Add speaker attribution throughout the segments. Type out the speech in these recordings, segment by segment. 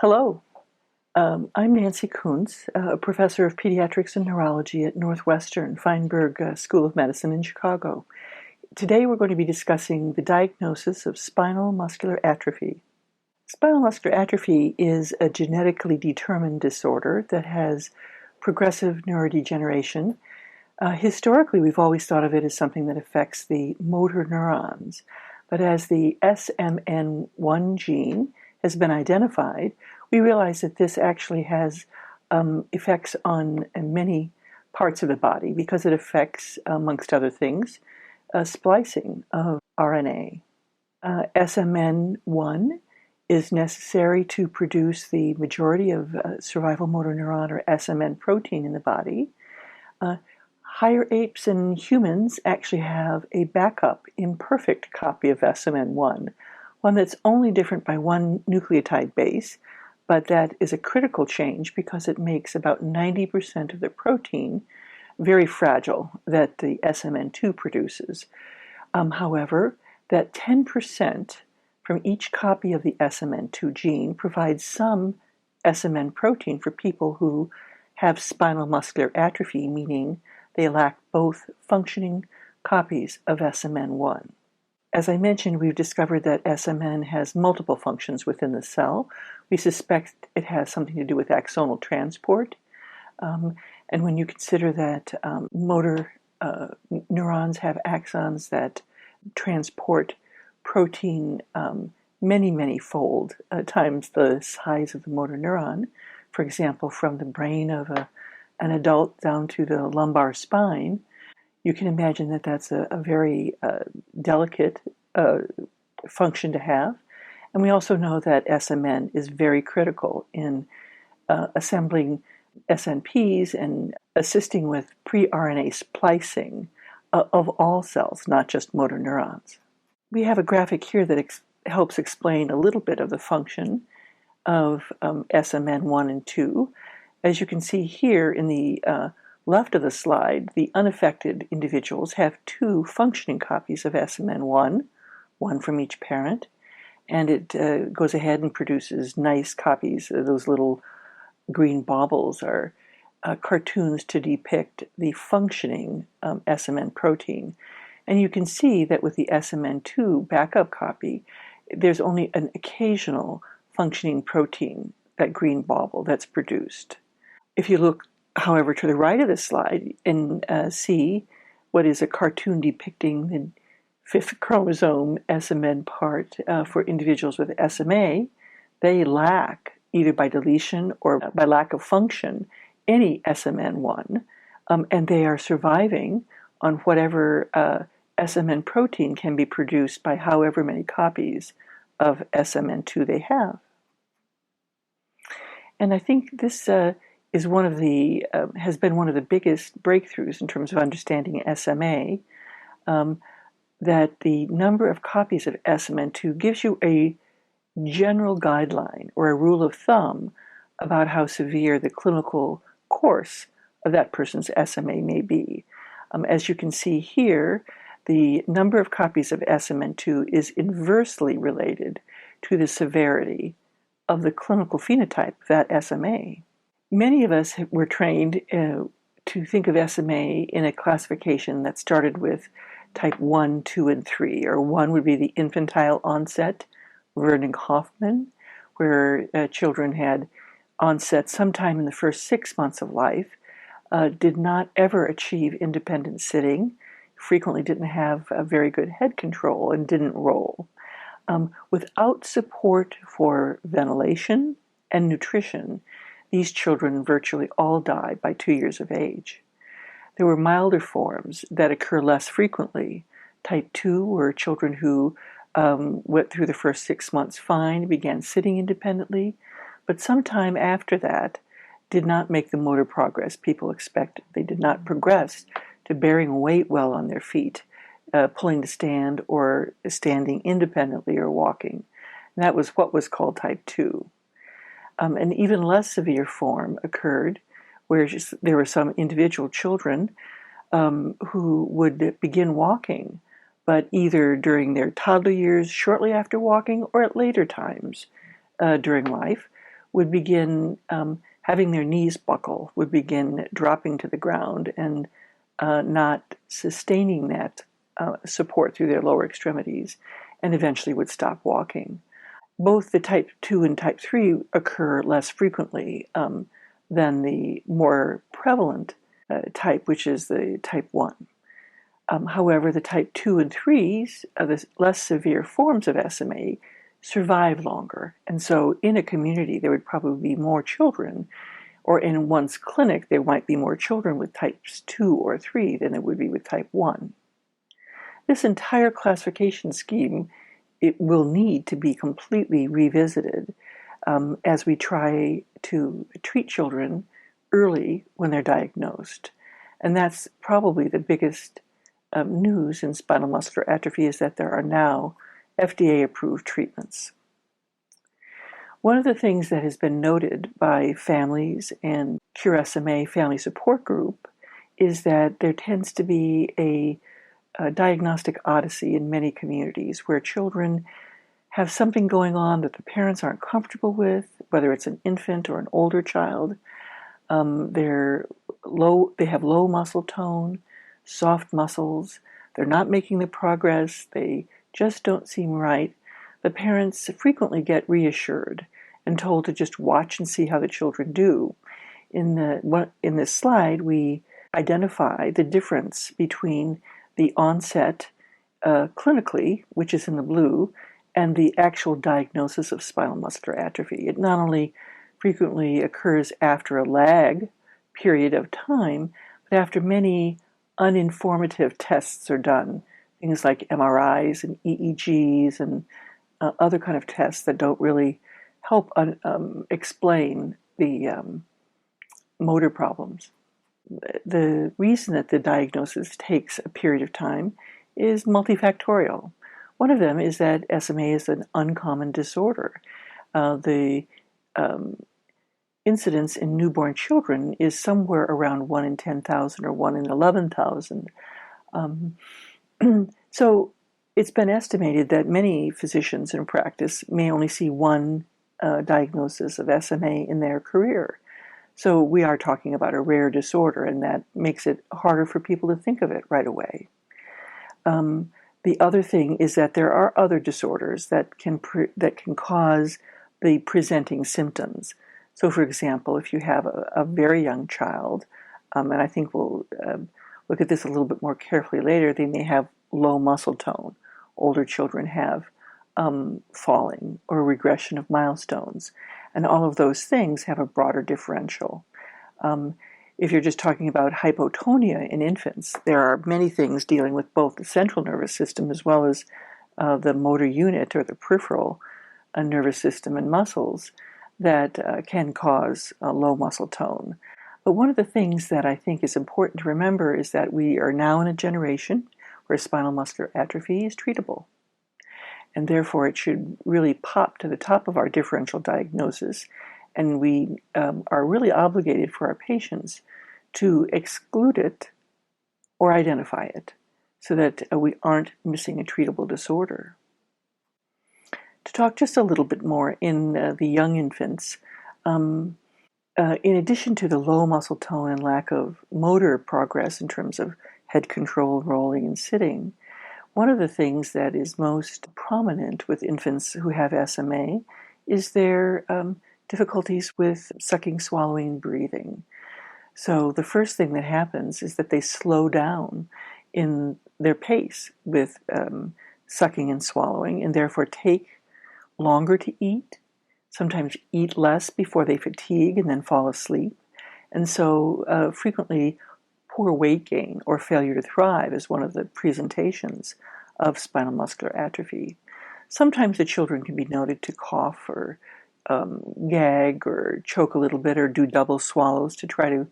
Speaker 1: Hello, I'm Nancy Kuntz, a professor of Pediatrics and Neurology at Northwestern Feinberg School of Medicine in Chicago. Today we're going to be discussing the diagnosis of spinal muscular atrophy. Spinal muscular atrophy is a genetically determined disorder that has progressive neurodegeneration. Historically, we've always thought of it as something that affects the motor neurons, but as the SMN1 gene has been identified, we realize that this actually has effects on many parts of the body because it affects, amongst other things, splicing of RNA. SMN1 is necessary to produce the majority of survival motor neuron or SMN protein in the body. Higher apes and humans actually have a backup, imperfect copy of SMN1, one that's only different by one nucleotide base, but that is a critical change because it makes about 90% of the protein very fragile that the SMN2 produces. However, that 10% from each copy of the SMN2 gene provides some SMN protein for people who have spinal muscular atrophy, meaning they lack both functioning copies of SMN1. As I mentioned, we've discovered that SMN has multiple functions within the cell. We suspect it has something to do with axonal transport. And when you consider that motor neurons have axons that transport protein many fold times the size of the motor neuron, for example, from the brain of an adult down to the lumbar spine, you can imagine that that's a very delicate function to have. And we also know that SMN is very critical in assembling SNPs and assisting with pre-RNA splicing of all cells, not just motor neurons. We have a graphic here that helps explain a little bit of the function of SMN1 and 2. As you can see here in the left of the slide, the unaffected individuals have two functioning copies of SMN1, one from each parent, and it goes ahead and produces nice copies. Those little green baubles are cartoons to depict the functioning SMN protein. And you can see that with the SMN2 backup copy, there's only an occasional functioning protein, that green bauble, that's produced. If you look, however, to the right of the slide and see what is a cartoon depicting the fifth chromosome SMN part for individuals with SMA, they lack, either by deletion or by lack of function, any SMN1, and they are surviving on whatever SMN protein can be produced by however many copies of SMN2 they have. And I think this is one of the has been one of the biggest breakthroughs in terms of understanding SMA, that the number of copies of SMN2 gives you a general guideline or a rule of thumb about how severe the clinical course of that person's SMA may be. As you can see here, the number of copies of SMN2 is inversely related to the severity of the clinical phenotype of that SMA. Many of us were trained to think of SMA in a classification that started with type 1, 2, and 3, or 1 would be the infantile onset, Vernon-Hoffman, where children had onset sometime in the first 6 months of life, did not ever achieve independent sitting, frequently didn't have a very good head control, and didn't roll. Without support for ventilation and nutrition, these children virtually all die by 2 years of age. There were milder forms that occur less frequently. Type 2 were children who went through the first 6 months fine, began sitting independently, but sometime after that did not make the motor progress people expected. They did not progress to bearing weight well on their feet, pulling to stand or standing independently or walking. And that was what was called type 2. An even less severe form occurred where there were some individual children who would begin walking, but either during their toddler years, shortly after walking, or at later times during life, would begin having their knees buckle, would begin dropping to the ground and not sustaining that support through their lower extremities, and eventually would stop walking. Both the type 2 and type 3 occur less frequently than the more prevalent type, which is the type 1. However, the type 2 and 3s, the less severe forms of SMA, survive longer. And so in a community, there would probably be more children, or in one's clinic, there might be more children with types 2 or 3 than there would be with type 1. This entire classification scheme, it will need to be completely revisited as we try to treat children early when they're diagnosed. And that's probably the biggest news in spinal muscular atrophy, is that there are now FDA-approved treatments. One of the things that has been noted by families and Cure SMA Family Support Group is that there tends to be a diagnostic odyssey in many communities where children have something going on that the parents aren't comfortable with, whether it's an infant or an older child. They have low muscle tone, soft muscles. They're not making the progress. They just don't seem right. The parents frequently get reassured and told to just watch and see how the children do. In this slide, we identify the difference between the onset clinically, which is in the blue, and the actual diagnosis of spinal muscular atrophy. It not only frequently occurs after a lag period of time, but after many uninformative tests are done, things like MRIs and EEGs and other kind of tests that don't really help explain the motor problems. The reason that the diagnosis takes a period of time is multifactorial. One of them is that SMA is an uncommon disorder. The incidence in newborn children is somewhere around 1 in 10,000 or 1 in 11,000. So it's been estimated that many physicians in practice may only see one diagnosis of SMA in their career. So we are talking about a rare disorder, and that makes it harder for people to think of it right away. The other thing is that there are other disorders that can cause the presenting symptoms. So, for example, if you have a very young child, and I think we'll look at this a little bit more carefully later, they may have low muscle tone. Older children have falling or regression of milestones. And all of those things have a broader differential. If you're just talking about hypotonia in infants, there are many things dealing with both the central nervous system as well as the motor unit or the peripheral nervous system and muscles that can cause low muscle tone. But one of the things that I think is important to remember is that we are now in a generation where spinal muscular atrophy is treatable. And therefore it should really pop to the top of our differential diagnosis. And we are really obligated for our patients to exclude it or identify it so that we aren't missing a treatable disorder. To talk just a little bit more in the young infants, in addition to the low muscle tone and lack of motor progress in terms of head control, rolling, and sitting, one of the things that is most prominent with infants who have SMA is their difficulties with sucking, swallowing, breathing. So the first thing that happens is that they slow down in their pace with sucking and swallowing, and therefore take longer to eat, sometimes eat less before they fatigue and then fall asleep. And so frequently poor weight gain or failure to thrive is one of the presentations of spinal muscular atrophy. Sometimes the children can be noted to cough or gag or choke a little bit or do double swallows to try to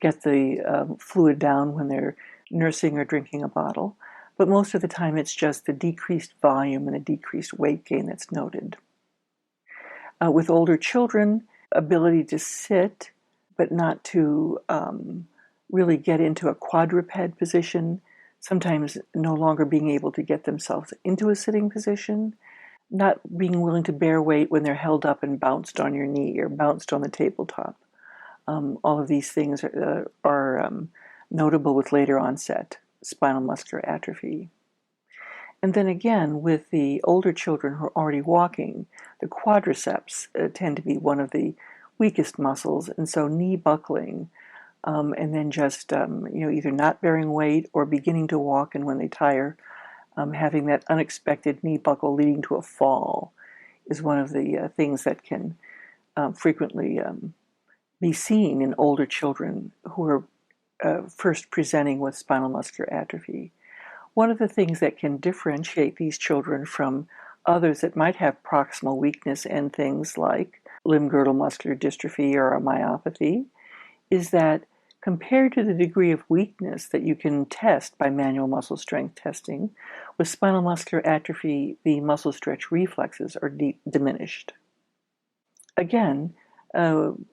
Speaker 1: get the fluid down when they're nursing or drinking a bottle. But most of the time it's just the decreased volume and the decreased weight gain that's noted. With older children, ability to sit but not to really get into a quadruped position, sometimes no longer being able to get themselves into a sitting position, not being willing to bear weight when they're held up and bounced on your knee or bounced on the tabletop. All of these things are notable with later onset spinal muscular atrophy. And then again, with the older children who are already walking, the quadriceps tend to be one of the weakest muscles, and so knee buckling, and then just either not bearing weight or beginning to walk, and when they tire, having that unexpected knee buckle leading to a fall is one of the things that can frequently be seen in older children who are first presenting with spinal muscular atrophy. One of the things that can differentiate these children from others that might have proximal weakness and things like limb girdle muscular dystrophy or a myopathy is that compared to the degree of weakness that you can test by manual muscle strength testing, with spinal muscular atrophy, the muscle stretch reflexes are diminished. Again,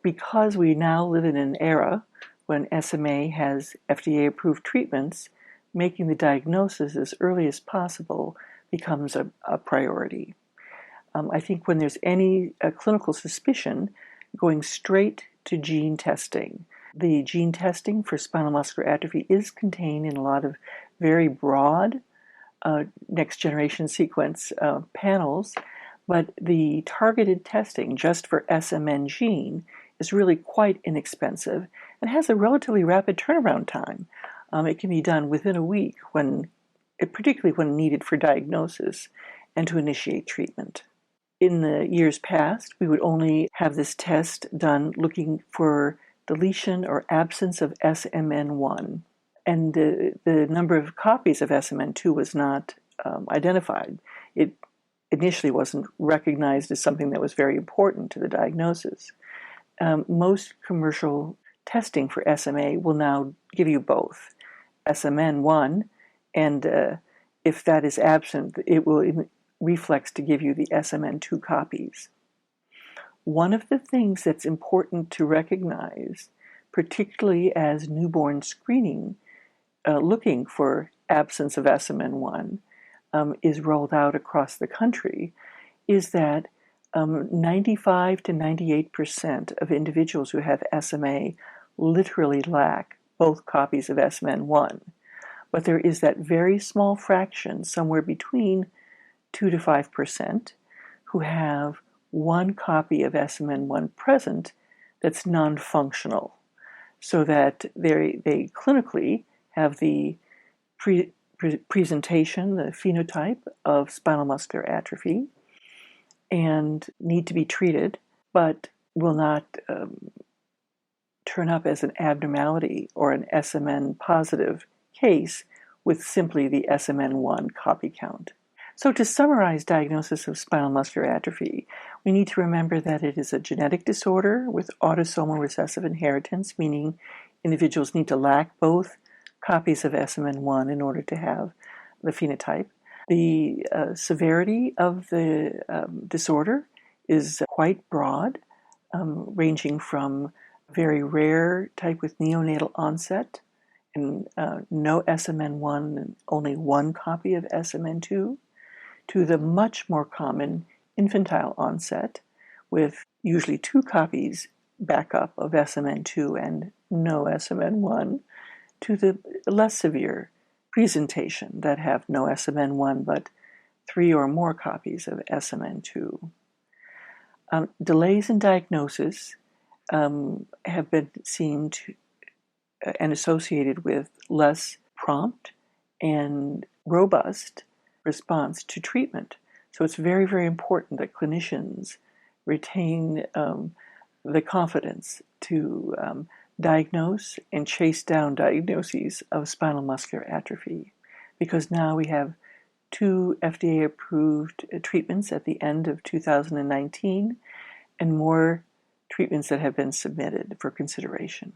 Speaker 1: because we now live in an era when SMA has FDA-approved treatments, making the diagnosis as early as possible becomes a priority. I think when there's any clinical suspicion, going straight to gene testing. The gene testing for spinal muscular atrophy is contained in a lot of very broad next-generation sequence panels, but the targeted testing just for SMN gene is really quite inexpensive and has a relatively rapid turnaround time. It can be done within a week, particularly when needed for diagnosis and to initiate treatment. In the years past, we would only have this test done looking for deletion or absence of SMN1, and the number of copies of SMN2 was not identified. It initially wasn't recognized as something that was very important to the diagnosis. Most commercial testing for SMA will now give you both SMN1, and if that is absent, it will reflex to give you the SMN2 copies. One of the things that's important to recognize, particularly as newborn screening, looking for absence of SMN1 is rolled out across the country, is that 95 to 98% of individuals who have SMA literally lack both copies of SMN1. But there is that very small fraction, somewhere between 2 to 5%, who have one copy of SMN1 present that's non-functional, so that they clinically have the presentation, the phenotype of spinal muscular atrophy, and need to be treated, but will not turn up as an abnormality or an SMN positive case with simply the SMN1 copy count. So to summarize diagnosis of spinal muscular atrophy, we need to remember that it is a genetic disorder with autosomal recessive inheritance, meaning individuals need to lack both copies of SMN1 in order to have the phenotype. The severity of the disorder is quite broad, ranging from very rare type with neonatal onset and no SMN1 and only one copy of SMN2, to the much more common infantile onset with usually two copies backup of SMN2 and no SMN1, to the less severe presentation that have no SMN1 but three or more copies of SMN2. Delays in diagnosis have been seen to and associated with less prompt and robust response to treatment. So it's very, very important that clinicians retain the confidence to diagnose and chase down diagnoses of spinal muscular atrophy, because now we have 2 FDA-approved treatments at the end of 2019 and more treatments that have been submitted for consideration.